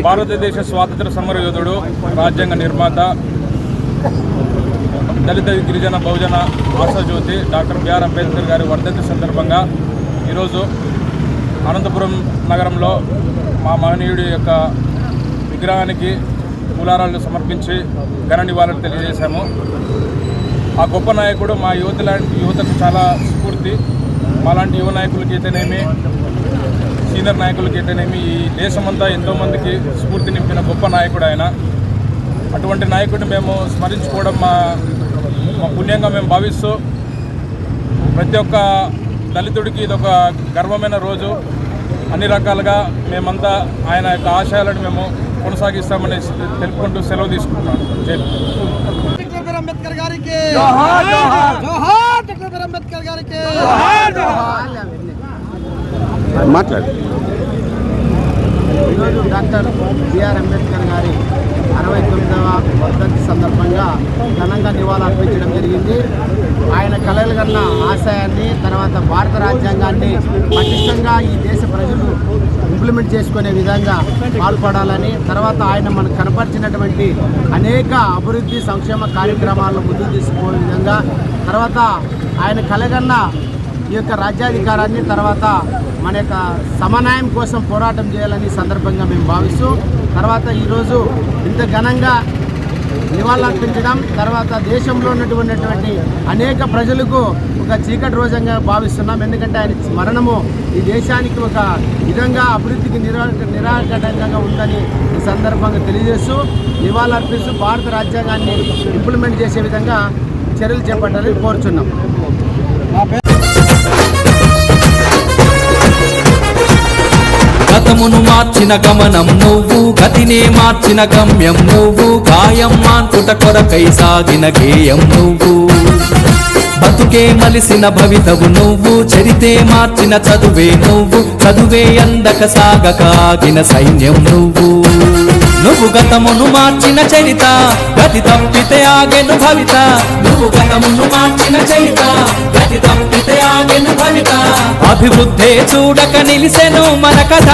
భారతదేశ స్వాతంత్ర సమర యోధుడు, రాజ్యాంగ నిర్మాత, దళిత గిరిజన బహుజన ఆశాజ్యోతి డాక్టర్ బిఆర్ అంబేద్కర్ గారి వర్ధంతి సందర్భంగా ఈరోజు అనంతపురం నగరంలో మా మహనీయుడి యొక్క విగ్రహానికి పూలారాలు సమర్పించి ఘన నివాళులు తెలియజేశాము. ఆ గొప్ప నాయకుడు మా యువతకు చాలా స్ఫూర్తి. మాలాంటి యువ నాయకులకి అయితేనేమి, సీనియర్ నాయకులకి అయితేనేమి, ఈ దేశమంతా ఎంతోమందికి స్ఫూర్తి నింపిన గొప్ప నాయకుడు ఆయన. అటువంటి నాయకుడిని మేము స్మరించుకోవడం మా పుణ్యంగా మేము భావిస్తూ, ప్రతి ఒక్క దళితుడికి ఇదొక గర్వమైన రోజు. అన్ని రకాలుగా మేమంతా ఆయన యొక్క ఆశయాలను మేము కొనసాగిస్తామని తెలుపుకుంటూ సెలవు తీసుకుంటున్నాం. అంబేద్కర్ గారికి అంబేద్కర్ గారికి మాట్లాడు. ఈరోజు డాక్టర్ బిఆర్ అంబేద్కర్ గారి 69వ వర్ధంతి సందర్భంగా ఘనంగా నివాళులు అర్పించడం జరిగింది. ఆయన కలలు కన్న ఆశయాన్ని, తర్వాత భారత రాజ్యాంగాన్ని పటిష్టంగా ఈ దేశ ప్రజలు ఇంప్లిమెంట్ చేసుకునే విధంగా పాల్పడాలని, తర్వాత ఆయన మనకు కనపరిచినటువంటి అనేక అభివృద్ధి సంక్షేమ కార్యక్రమాలను ముందుకు తీసుకునే విధంగా, తర్వాత ఆయన కలగన్న ఈ యొక్క రాజ్యాధికారాన్ని, తర్వాత మన యొక్క సమన్వయం కోసం పోరాటం చేయాలని సందర్భంగా మేము భావిస్తూ, తర్వాత ఈరోజు ఇంత ఘనంగా నివాళులర్పించడం, తర్వాత దేశంలో ఉన్నటువంటి అనేక ప్రజలకు ఒక చీకటి రోజంగా భావిస్తున్నాం. ఎందుకంటే ఆయన మరణము ఈ దేశానికి ఒక విధంగా అభివృద్ధికి నిరాకటంగా ఉందని ఈ సందర్భంగా తెలియజేస్తూ, నివాళులర్పిస్తూ భారత రాజ్యాంగాన్ని ఇంప్లిమెంట్ చేసే విధంగా చర్యలు చేపట్టాలని కోరుచున్నాం. గతమును మార్చిన గమనం నువ్వు, గతినే మార్చిన గమ్యం నువ్వు, గాయం మాన్పుట కొరకై సాగిన గేయం నువ్వు, బతుకే మలిసిన భవితవు నువ్వు, చరితే మార్చిన చదువే నువ్వు, చదువే అందక సాగక ఆగిన సైన్యం నువ్వు. నువ్వు గతమును మార్చిన చరిత, గతి తప్పితే ఆగెను భవిత. నువ్వు గతమును మార్చిన చరిత, గతి తప్పితే ఆగెను భవిత. అభివృద్ధే చూడక నిలిసెను మన కథ.